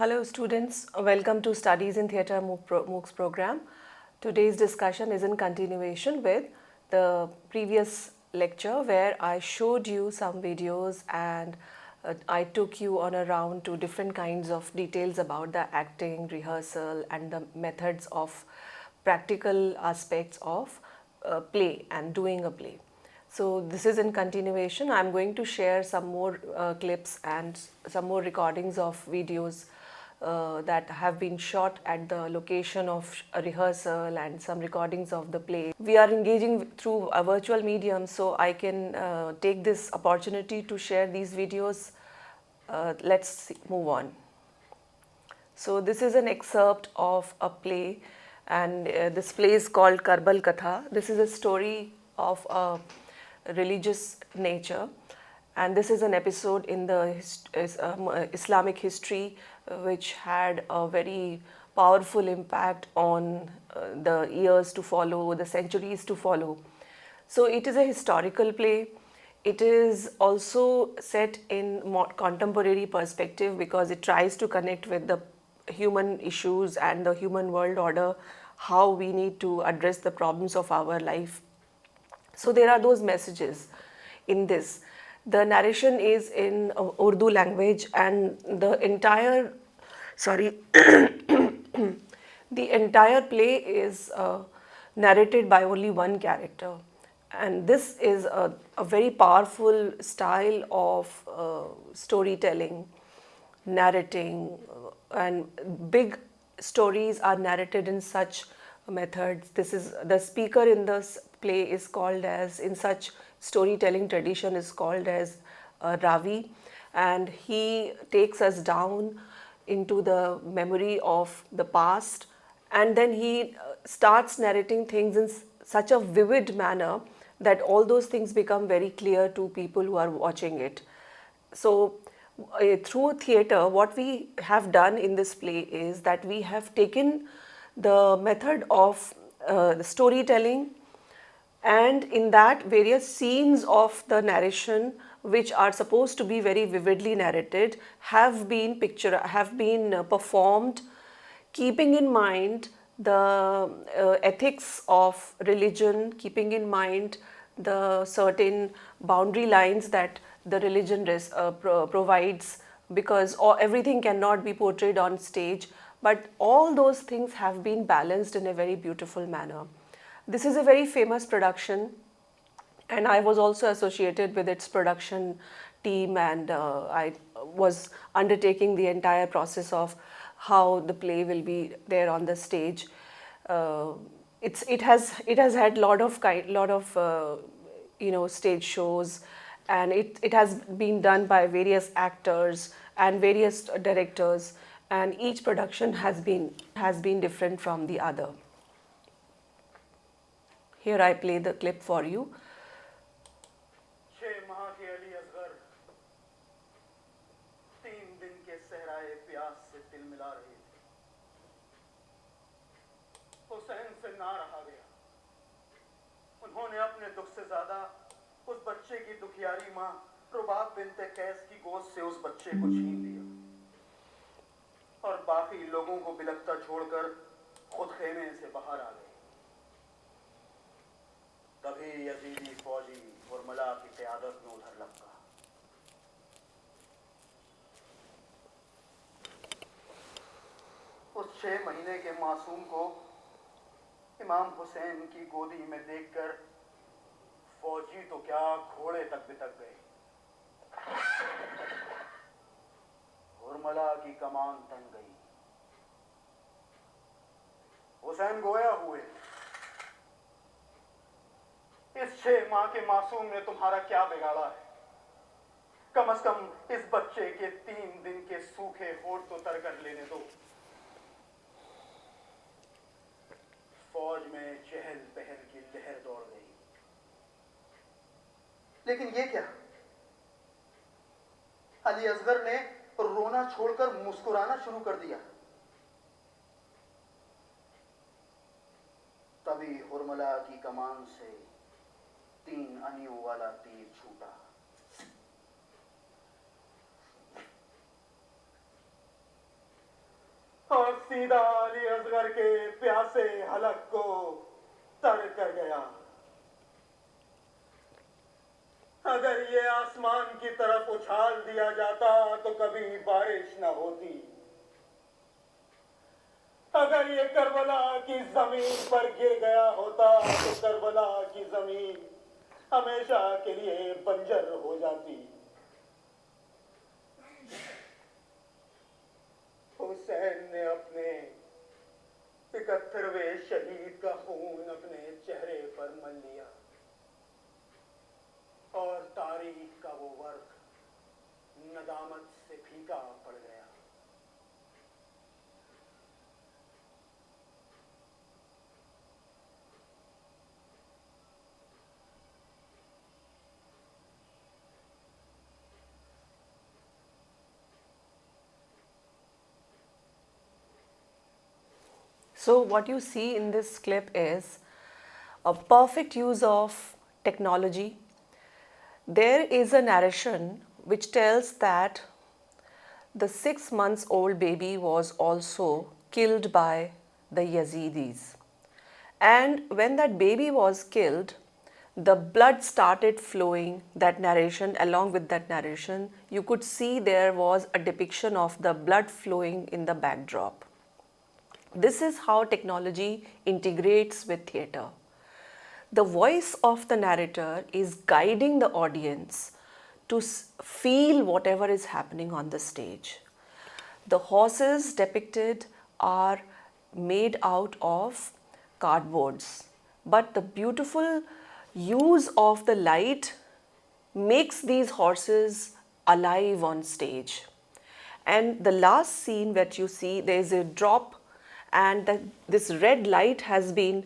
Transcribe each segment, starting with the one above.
Hello students, welcome to Studies in Theatre MOOCs program. Today's discussion is in continuation with the previous lecture where I showed you some videos and I took you on a round to different kinds of details about the acting, rehearsal and the methods of practical aspects of play and doing a play. So this is in continuation. I'm going to share some more clips and some more recordings of videos that have been shot at the location of a rehearsal and some recordings of the play. We are engaging through a virtual medium, so I can take this opportunity to share these videos. Let's move on. So this is an excerpt of a play, and this play is called Karbal Katha. This is a story of a religious nature, and this is an episode in the Islamic history which had a very powerful impact on the years to follow, the centuries to follow. So it is a historical play. It is also set in more contemporary perspective because it tries to connect with the human issues and the human world order, how we need to address the problems of our life. So there are those messages in this. The narration is in Urdu language, and the entire play is narrated by only one character, and this is a very powerful style of storytelling, narrating, and big stories are narrated in such methods. This is the speaker in this play is called as, in such storytelling tradition, is called as Ravi, and he takes us down into the memory of the past, and then he starts narrating things in such a vivid manner that all those things become very clear to people who are watching it. So through theatre, what we have done in this play is that we have taken the method of the storytelling, and in that various scenes of the narration which are supposed to be very vividly narrated have been performed, keeping in mind the ethics of religion, keeping in mind the certain boundary lines that the religion provides, because everything cannot be portrayed on stage, but all those things have been balanced in a very beautiful manner. This is a very famous production, and I was also associated with its production team, and I was undertaking the entire process of how the play will be there on the stage. It has had lot of stage shows, and it has been done by various actors and various directors, and each production has been different from the other. Here I play the clip for you. उन्होंने अपने दुख से ज्यादा उस बच्चे की दुखियारी मां रुबाब बिनते कैस की गोद से उस बच्चे को छीन लिया और बाकी लोगों को बिलखता छोड़कर खुद खेमे से बाहर आ गए। तभी यजीदी फौजी हुरमला की क़यादत में उधर लपका। उस 6 महीने के मासूम को इमाम हुसैन की गोदी में देखकर फौजी तो क्या घोड़े तक बितक गए। हुरमला की कमान तन गई। हुसैन गोया हुए, इस 6 माह के मासूम ने तुम्हारा क्या बिगाड़ा है? कम से कम इस बच्चे के 3 दिन के सूखे होठ तो तर कर लेने दो। फौज में चहल पहल की लहर दौड़ गई। लेकिन ये क्या? अली असगर ने रोना छोड़कर मुस्कुराना शुरू कर दिया। तभी हुरमला की कमान से 3 अनियों वाला तीर छूटा। सीधा अली असगर के प्यासे हलक को तर कर गया। अगर ये आसमान की तरफ उछाल दिया जाता तो कभी बारिश न होती। अगर ये करबला की जमीन पर गिर गया होता तो करबला की जमीन हमेशा के लिए बंजर हो जाती। हुसैन ने अपने 71वें शहीद का खून अपने चेहरे पर मल लिया और तारीख का वो वर्क नदामत से फीका पड़ गया। So, what you see in this clip is a perfect use of technology. There is a narration which tells that the 6 months old baby was also killed by the Yazidis. And when that baby was killed, the blood started flowing. That narration, along with that narration, you could see there was a depiction of the blood flowing in the backdrop. This is how technology integrates with theatre. The voice of the narrator is guiding the audience to feel whatever is happening on the stage. The horses depicted are made out of cardboards, but the beautiful use of the light makes these horses alive on stage. And the last scene that you see, there is a drop, and this red light has been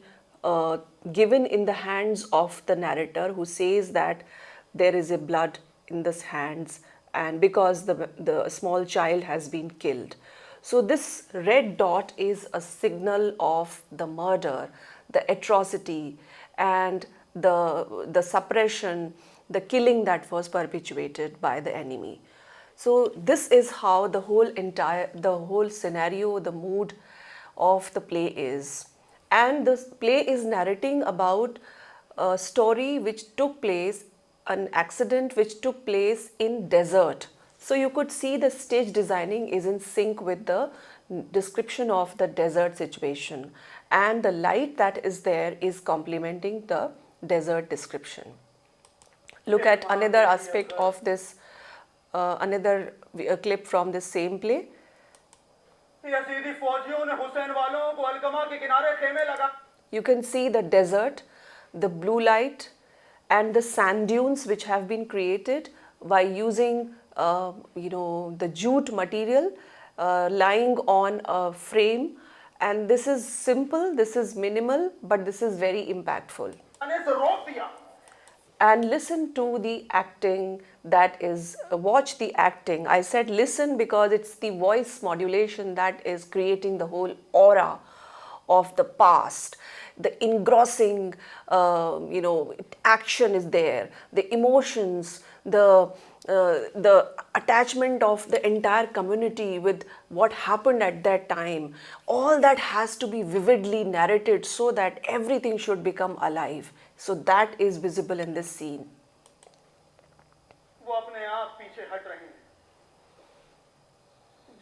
given in the hands of the narrator, who says that there is a blood in the hands, and because the small child has been killed. So this red dot is a signal of the murder, the atrocity, and the suppression, the killing that was perpetuated by the enemy. So this is how the whole scenario, the mood of the play is. And the play is narrating about a story which took place, an accident which took place in desert. So you could see the stage designing is in sync with the description of the desert situation, and the light that is there is complementing the desert description. Look at another aspect of this, another clip from this same play. Yazidi फौजियों ने हुसैन वालों को अलकमा के किनारे खेमे लगा। You can see the desert, the blue light, and the sand dunes which have been created by using, the jute material lying on a frame. And this is simple, this is minimal, but this is very impactful. ने से रोक दिया। And listen to the acting, that is, watch the acting. I said listen because it's the voice modulation that is creating the whole aura of the past. The engrossing, action is there, the emotions, the attachment of the entire community with what happened at that time. All that has to be vividly narrated so that everything should become alive. So that is visible in this scene. वो अपने आप पीछे हट रहे हैं।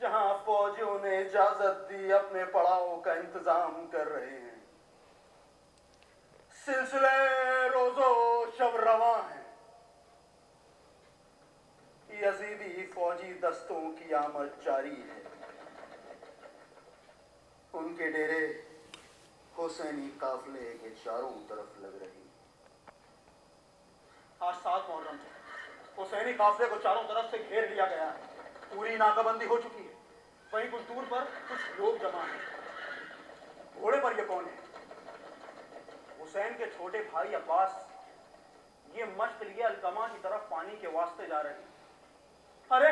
जहां फौजियों ने इजाजत दी अपने पड़ाव का इंतजाम कर रहे हैं। सिलसिले रोजो शब रवां है। यजीदी फौजी दस्तों की आमद जारी है। उनके डेरे हुसैनी काफले के चारों तरफ लग रही। आज 7 मुहर्रम है। हुसैनी काफले को चारों तरफ से घेर लिया गया है। पूरी नाकाबंदी हो चुकी है। वहीं कुछ दूर पर कुछ लोग जमा हैं। घोड़े पर ये कौन है? हुसैन के छोटे भाई अब्बास ये मश्क लिए अलकमा की तरफ पानी के वास्ते जा रहे हैं। अरे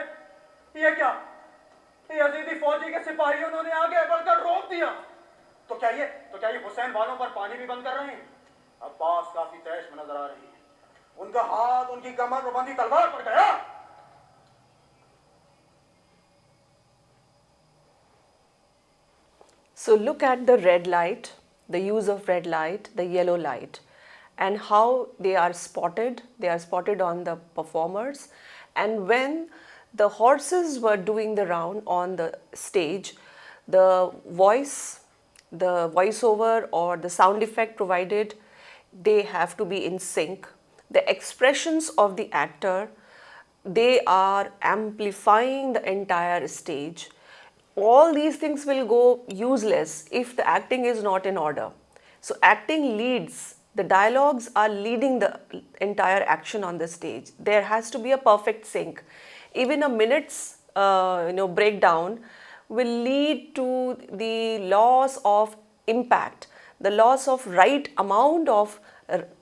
ये क्या? यजीदी फौजी के सिपाहियों ने आगे बढ़कर रोक दिया। तो क्या ये हुसैन वालों पर पानी भी बंद कर रहे हैं? अब्बास काफी तैश में नजर आ रही हैं। उनका हाथ उनकी कमर पर बंधी तलवार पर गया। So look at the red light, the use of red light, the yellow light, and how they are spotted. They are spotted on the performers. And when the horses were doing the round on the stage, the voiceover or the sound effect provided, they have to be in sync. The expressions of the actor, they are amplifying the entire stage. All these things will go useless if the acting is not in order. So acting leads, the dialogues are leading the entire action on the stage. There has to be a perfect sync. Even a minute's breakdown will lead to the loss of impact, the loss of right amount of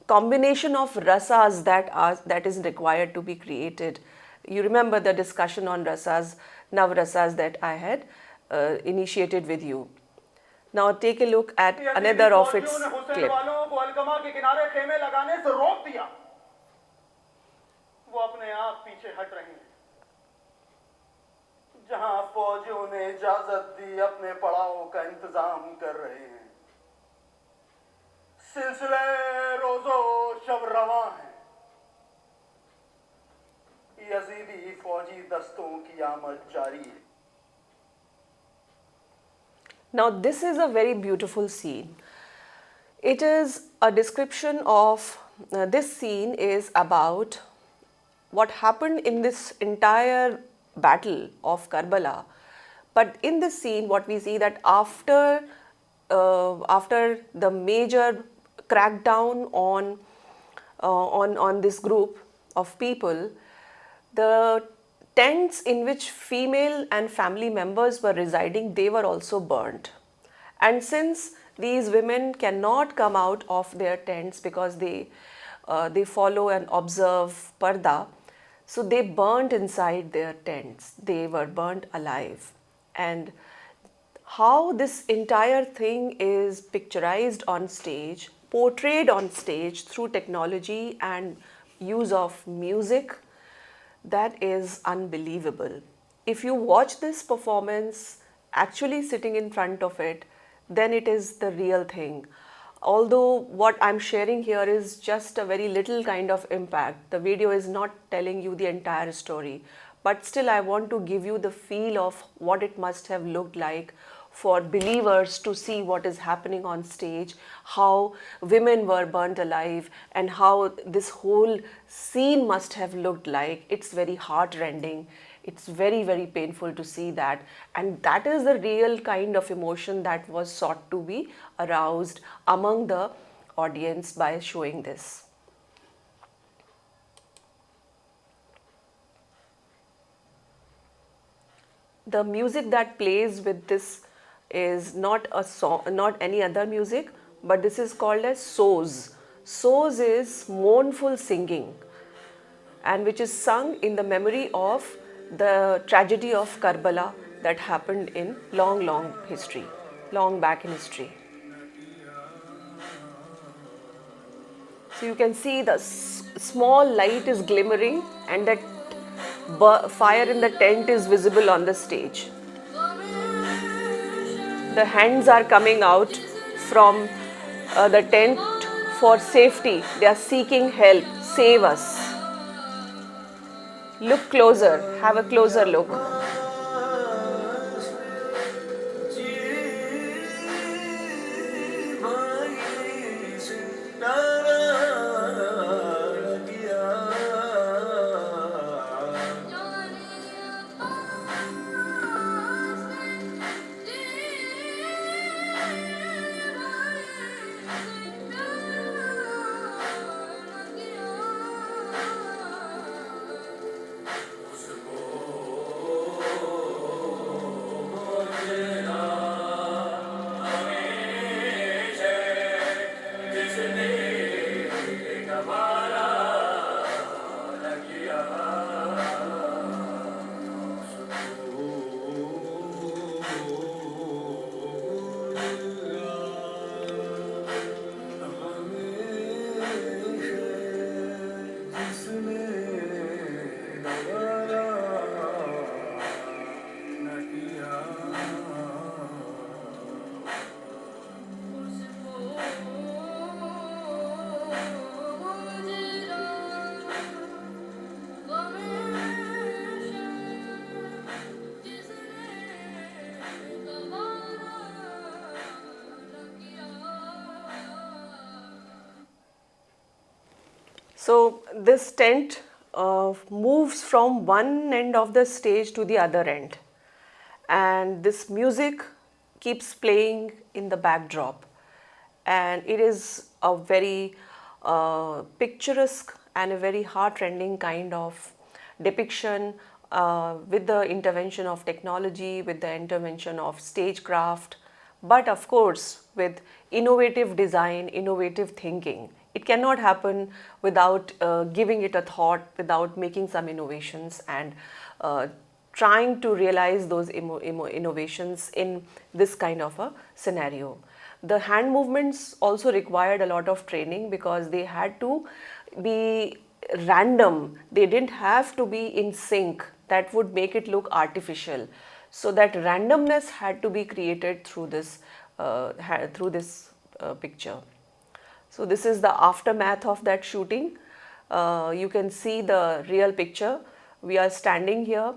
combination of rasas that is required to be created. You remember the discussion on rasas, navrasas that I had initiated with you. Now take a look at Yazidi another of फौजियों its ने Hussain clip. वालों को अलकमा के किनारे खेमे लगाने से रोक दिया। वो अपने आप पीछे हट रहे हैं। जहां फौजियों ने इजाजत दी अपने पड़ाव का इंतजाम कर रहे हैं। सिलसिले रोजो शब रवां हैं। यजीदी फौजी दस्तों की आमद जारी है। Now this is a very beautiful scene. It is a description of this scene is about what happened in this entire battle of Karbala. But in this scene, what we see that after the major crackdown on this group of people, the tents in which female and family members were residing, they were also burnt. And since these women cannot come out of their tents because they follow and observe parda, so they burnt inside their tents. They were burnt alive. And how this entire thing is picturized on stage, portrayed on stage through technology and use of music, that is unbelievable. If you watch this performance actually sitting in front of it, then it is the real thing. Although what I'm sharing here is just a very little kind of impact, the video is not telling you the entire story, but still I want to give you the feel of what it must have looked like for believers to see what is happening on stage, how women were burnt alive, and how this whole scene must have looked like. It's very heart-rending. It's very, very painful to see that. And that is the real kind of emotion that was sought to be aroused among the audience by showing this. The music that plays with this is not a song, not any other music, but this is called as soz. Soz is mournful singing, and which is sung in the memory of the tragedy of Karbala that happened in long history, long back in history. So you can see the small light is glimmering and that fire in the tent is visible on the stage. The hands are coming out from the tent for safety. They are seeking help. Save us. Look closer. Have a closer look. So this tent moves from one end of the stage to the other end, and this music keeps playing in the backdrop, and it is a very picturesque and a very heart-rending kind of depiction with the intervention of technology, with the intervention of stagecraft, but of course with innovative design, innovative thinking. It cannot happen without giving it a thought, without making some innovations and trying to realize those innovations in this kind of a scenario. The hand movements also required a lot of training because they had to be random. They didn't have to be in sync. That would make it look artificial. So that randomness had to be created through this picture. So this is the aftermath of that shooting. You can see the real picture. We are standing here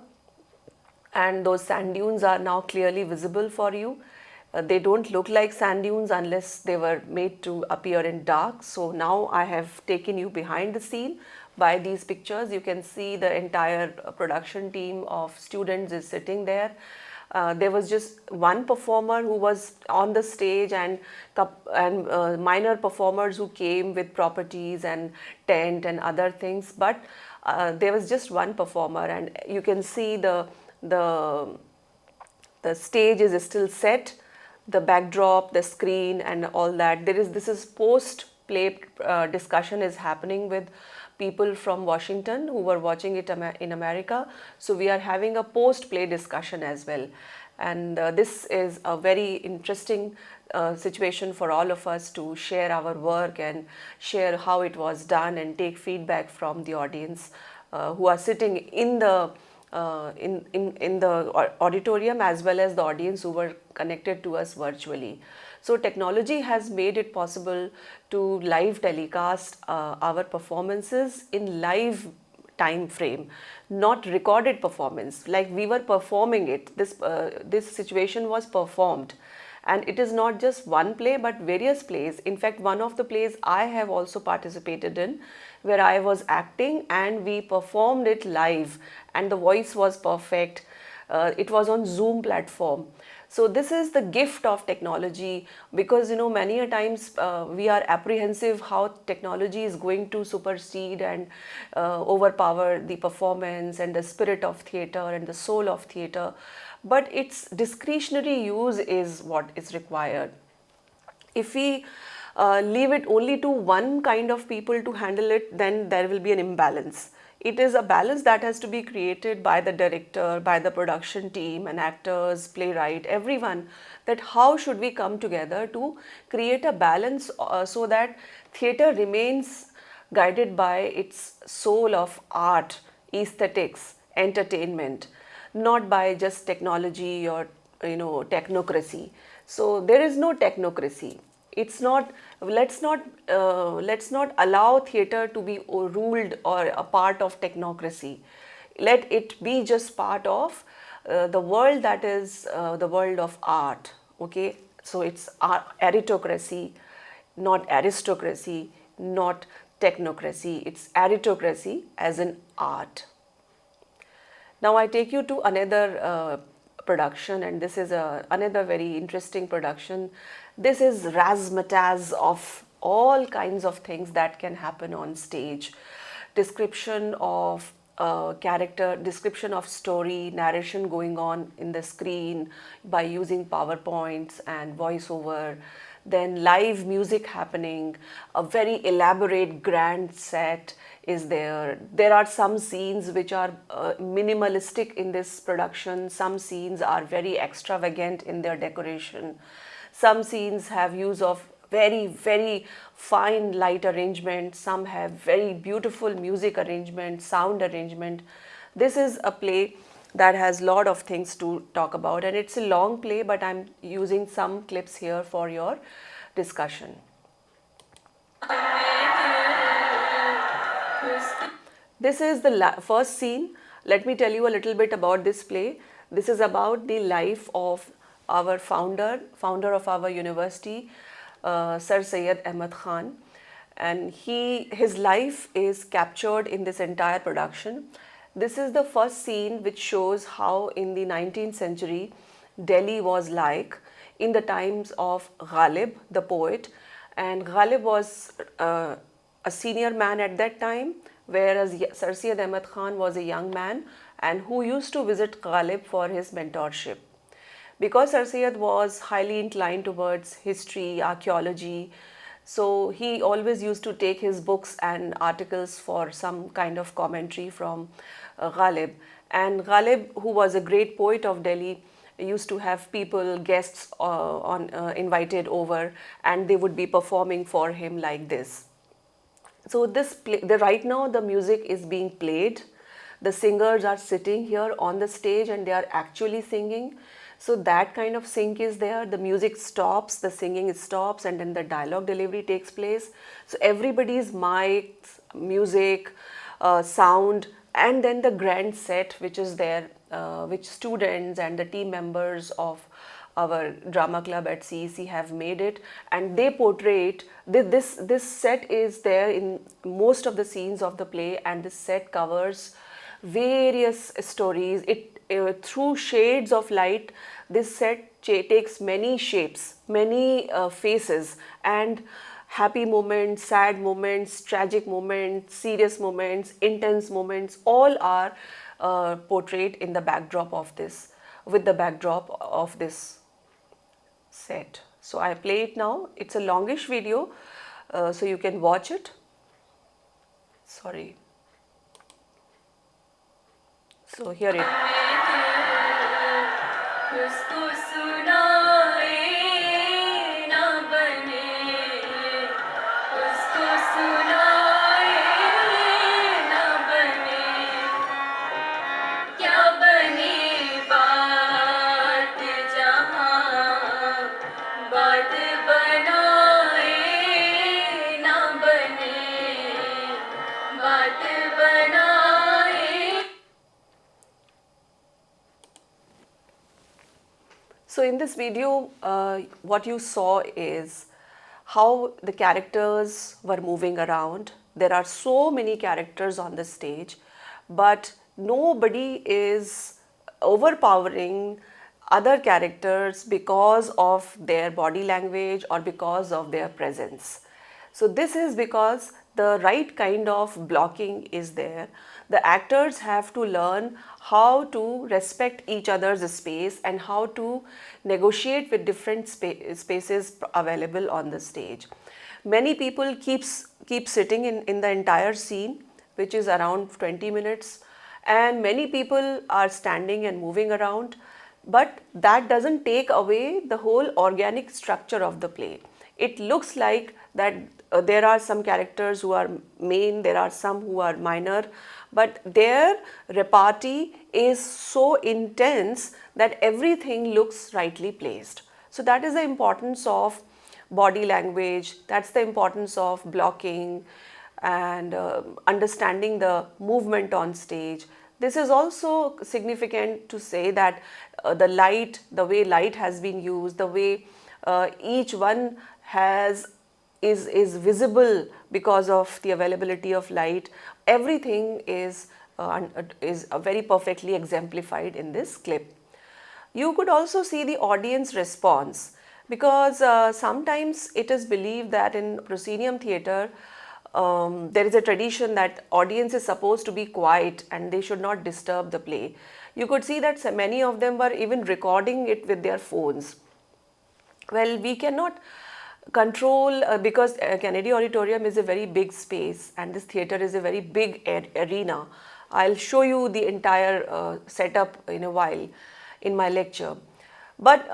and those sand dunes are now clearly visible for you. They don't look like sand dunes unless they were made to appear in dark. So now I have taken you behind the scene by these pictures. You can see the entire production team of students is sitting there. There was just one performer who was on the stage and minor performers who came with properties and tent and other things, but there was just one performer, and you can see the stage is still set, the backdrop, the screen and all that. This is post play discussion is happening with people from Washington who were watching it in America. So we are having a post play discussion as well. And this is a very interesting situation for all of us to share our work and share how it was done and take feedback from the audience who are sitting in the in the auditorium, as well as the audience who were connected to us virtually. So technology has made it possible to live telecast our performances in live time frame, not recorded performance. Like we were performing it. This situation was performed. And it is not just one play but various plays. In fact, one of the plays I have also participated in, where I was acting and we performed it live and the voice was perfect. It was on Zoom platform. So this is the gift of technology, because many a times we are apprehensive how technology is going to supersede and overpower the performance and the spirit of theatre and the soul of theatre. But its discretionary use is what is required. If we leave it only to one kind of people to handle it, then there will be an imbalance. It is a balance that has to be created by the director, by the production team and actors, playwright, everyone, that how should we come together to create a balance so that theatre remains guided by its soul of art, aesthetics, entertainment, not by just technology or technocracy. So there is no technocracy. It's not. Let's not allow theatre to be ruled or a part of technocracy. Let it be just part of the world that is the world of art. Okay, so it's aristocracy, not aristocracy, not technocracy. It's aristocracy as an art. Now I take you to another production, and this is another very interesting production. This is razzmatazz of all kinds of things that can happen on stage. Description of character, description of story, narration going on in the screen by using PowerPoints and voiceover, then live music happening, a very elaborate grand set is there. There are some scenes which are minimalistic in this production, some scenes are very extravagant in their decoration, some scenes have use of very fine light arrangement, some have very beautiful music arrangement, sound arrangement. This is a play that has a lot of things to talk about, and it's a long play, but I'm using some clips here for your discussion. This is the first scene. Let me tell you a little bit about this play. This is about the life of our founder of our university, Sir Syed Ahmad Khan. and his life is captured in this entire production. This is the first scene which shows how in the 19th century Delhi was like in the times of Ghalib, the poet. And Ghalib was a senior man at that time, whereas Sir Syed Ahmad Khan was a young man and who used to visit Ghalib for his mentorship. Because Sir Syed was highly inclined towards history, archaeology, so he always used to take his books and articles for some kind of commentary from Ghalib. And Ghalib, who was a great poet of Delhi, used to have people, guests invited over, and they would be performing for him like this. So right now the music is being played. The singers are sitting here on the stage and they are actually singing. So that kind of sync is there. The music stops, the singing stops, and then the dialogue delivery takes place. So everybody's mics, music, sound, and then the grand set which is there, which students and the team members of our drama club at CEC have made it, and they portray it. This set is there in most of the scenes of the play, and this set covers various stories. It through shades of light, this set takes many shapes, many faces, and happy moments, sad moments, tragic moments, serious moments, intense moments, all are portrayed in the backdrop of this, with the backdrop of this set. So I play it now. It's a longish video, so you can watch it. Sorry. So here it. So in this video, what you saw is how the characters were moving around. There are so many characters on the stage, but nobody is overpowering other characters because of their body language or because of their presence. So this is because the right kind of blocking is there. The actors have to learn how to respect each other's space and how to negotiate with different spaces available on the stage. Many people keep sitting in the entire scene, which is around 20 minutes, and many people are standing and moving around, but that doesn't take away the whole organic structure of the play. It looks like that there are some characters who are main, there are some who are minor, but their repartee is so intense that everything looks rightly placed. So that is the importance of body language, that's the importance of blocking and understanding the movement on stage. This is also significant to say that the light, the way light has been used, the way each one is visible because of the availability of light, everything is very perfectly exemplified in this clip. You could also see the audience response, because sometimes it is believed that in proscenium theatre there is a tradition that audience is supposed to be quiet and they should not disturb the play. You could see that many of them were even recording it with their phones. Well, we cannot control because Kennedy Auditorium is a very big space and this theatre is a very big arena. I'll show you the entire setup in a while in my lecture. But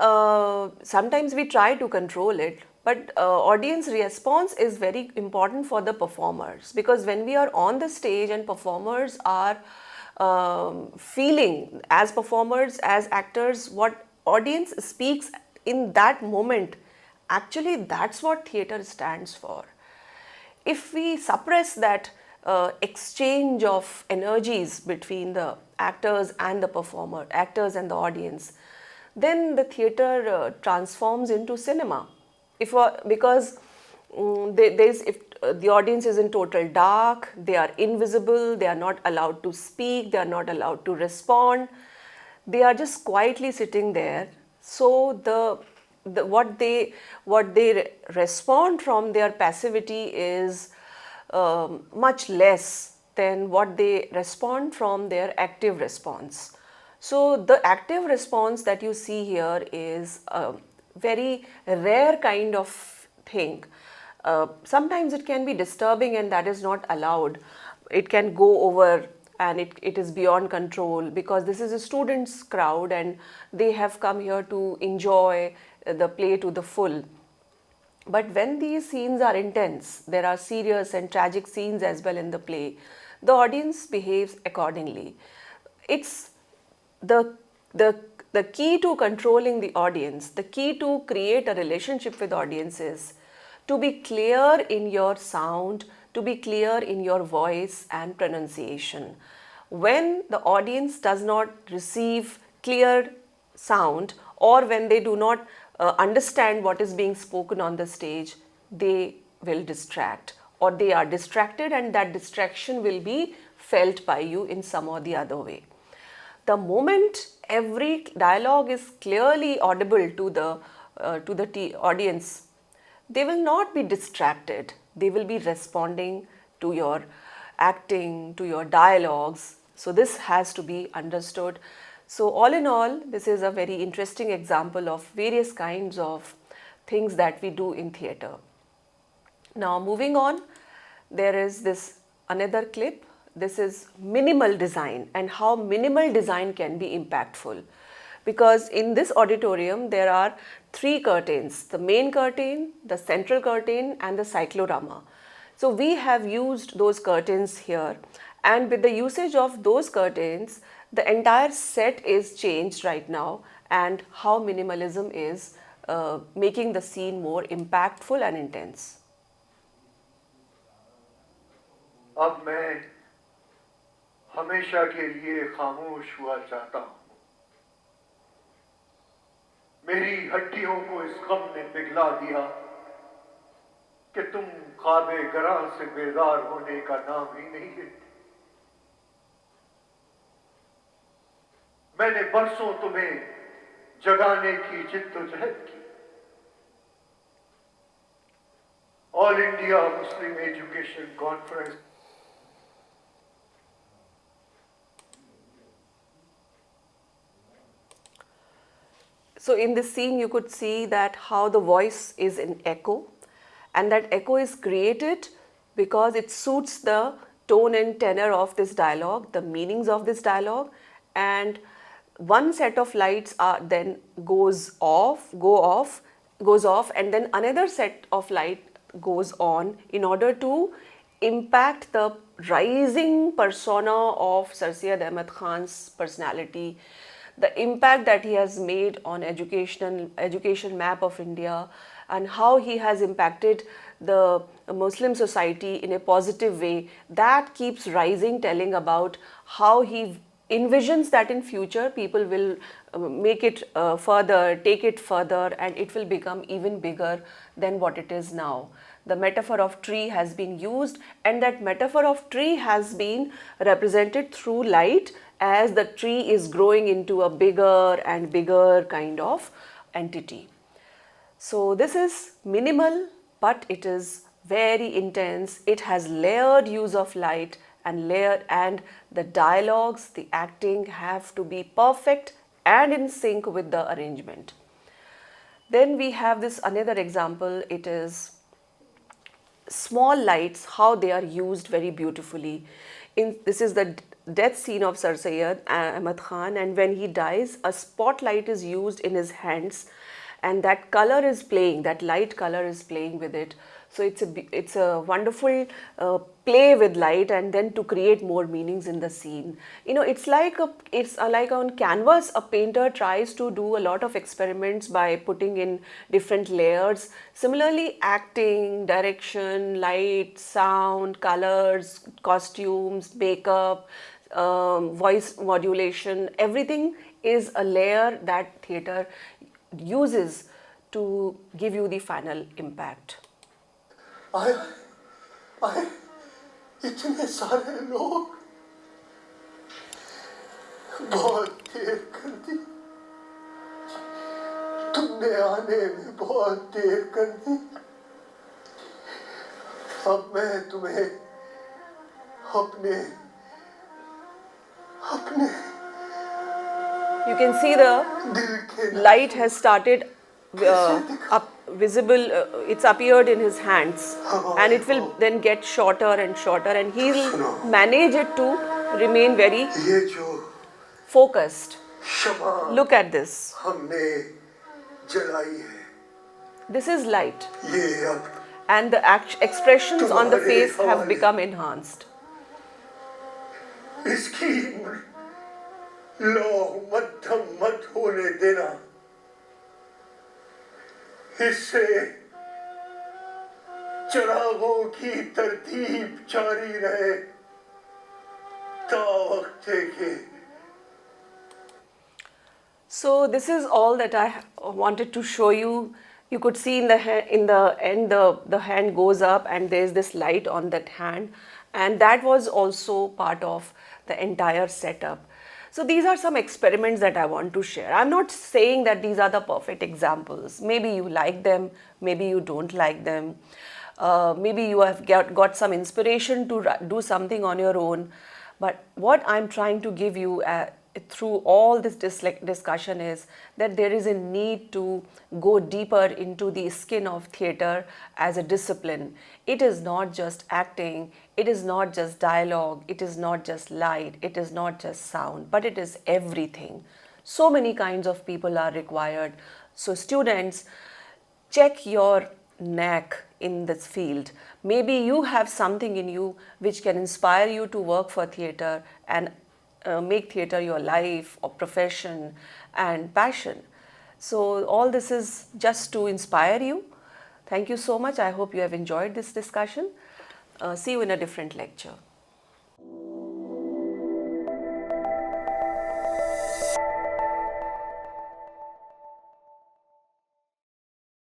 sometimes we try to control it, but audience response is very important for the performers, because when we are on the stage and performers are feeling, as performers, as actors, what audience speaks in that moment, actually that's what theatre stands for. If we suppress that exchange of energies between the actors and the performer, actors and the audience, then the theatre transforms into cinema. Because the audience is in total dark, they are invisible, they are not allowed to speak, they are not allowed to respond, they are just quietly sitting there. So what they respond from their passivity is much less than what they respond from their active response. So the active response that you see here is a very rare kind of thing. Sometimes it can be disturbing and that is not allowed. It can go over and it is beyond control because this is a students crowd and they have come here to enjoy the play to the full. But when these scenes are intense, there are serious and tragic scenes as well in the play, the audience behaves accordingly. It's the the the key to controlling the audience, the key to create a relationship with audience is to be clear in your sound, to be clear in your voice and pronunciation. When the audience does not receive clear sound or when they do not understand what is being spoken on the stage, they will distract or they are distracted and that distraction will be felt by you in some or the other way. The moment every dialogue is clearly audible to the audience, they will not be distracted. They will be responding to your acting, to your dialogues. So this has to be understood. So all in all, this is a very interesting example of various kinds of things that we do in theatre. Now moving on, there is this another clip. This is minimal design and how minimal design can be impactful. Because in this auditorium there are three curtains, the main curtain, the central curtain and the cyclorama. So we have used those curtains here and with the usage of those curtains, the entire set is changed right now and how minimalism is making the scene more impactful and intense. अब मैं हमेशा के लिए खामोश हुआ चाहता हूं। मेरी हड्डियों को इस गम ने पिघला दिया कि तुम ख्वाबे गरा से बेदार होने का नाम ही नहीं लेते। मैंने बरसों तुम्हें जगाने की जिद्दोजहद की। All India Muslim education conference So in this scene you could see that how the voice is in echo and that echo is created because it suits the tone and tenor of this dialogue, the meanings of this dialogue, and one set of lights are then goes off and then another set of light goes on in order to impact the rising persona of Sir Syed Ahmad Khan's personality, the impact that he has made on education map of India and how he has impacted the Muslim society in a positive way, that keeps rising, telling about how he envisions that in future people will make it further, take it further and it will become even bigger than what it is now. The metaphor of tree has been used and that metaphor of tree has been represented through light as the tree is growing into a bigger and bigger kind of entity. So this is minimal, but it is very intense. It has layered use of light and the dialogues, the acting have to be perfect and in sync with the arrangement. Then we have this another example. It is small lights, how they are used very beautifully. This is the death scene of Sir Syed Ahmad Khan, and when he dies, a spotlight is used in his hands and that color is playing, that light color is playing with it. So it's a wonderful play with light and then to create more meanings in the scene. You know, it's like on canvas, a painter tries to do a lot of experiments by putting in different layers. Similarly, acting, direction, light, sound, colors, costumes, makeup, voice modulation, everything is a layer that theatre uses to give you the final impact. आया आए इतने सारे लोग, बहुत देर कर दी, तुमने आने में बहुत देर कर दी। अब मैं तुम्हें अपने अपने You can see the दिल के light has started up visible, it's appeared in his hands, and it will then get shorter and shorter, and he will manage it to remain very ये जो focused. क्षमा Look at this. हमने जलाई है, This is light, ये अब and the expressions on the face have become enhanced. इसकी लौ मध्यम मत होने देना, इससे चिरागों की तरतीब जारी रहे ता वक्त के। So this is all that I wanted to show you. You could see in the end the hand goes up and there is this light on that hand, and that was also part of the entire setup. So these are some experiments that I want to share. I'm not saying that these are the perfect examples. Maybe you like them, maybe you don't like them. Maybe you have got some inspiration to do something on your own. But what I'm trying to give you through all this discussion is that there is a need to go deeper into the skin of theatre as a discipline. It is not just acting, it is not just dialogue, it is not just light, it is not just sound, but it is everything. So many kinds of people are required. So students, check your knack in this field. Maybe you have something in you which can inspire you to work for theatre and make theatre your life or profession and passion. So all this is just to inspire you. Thank you so much. I hope you have enjoyed this discussion. See you in a different lecture.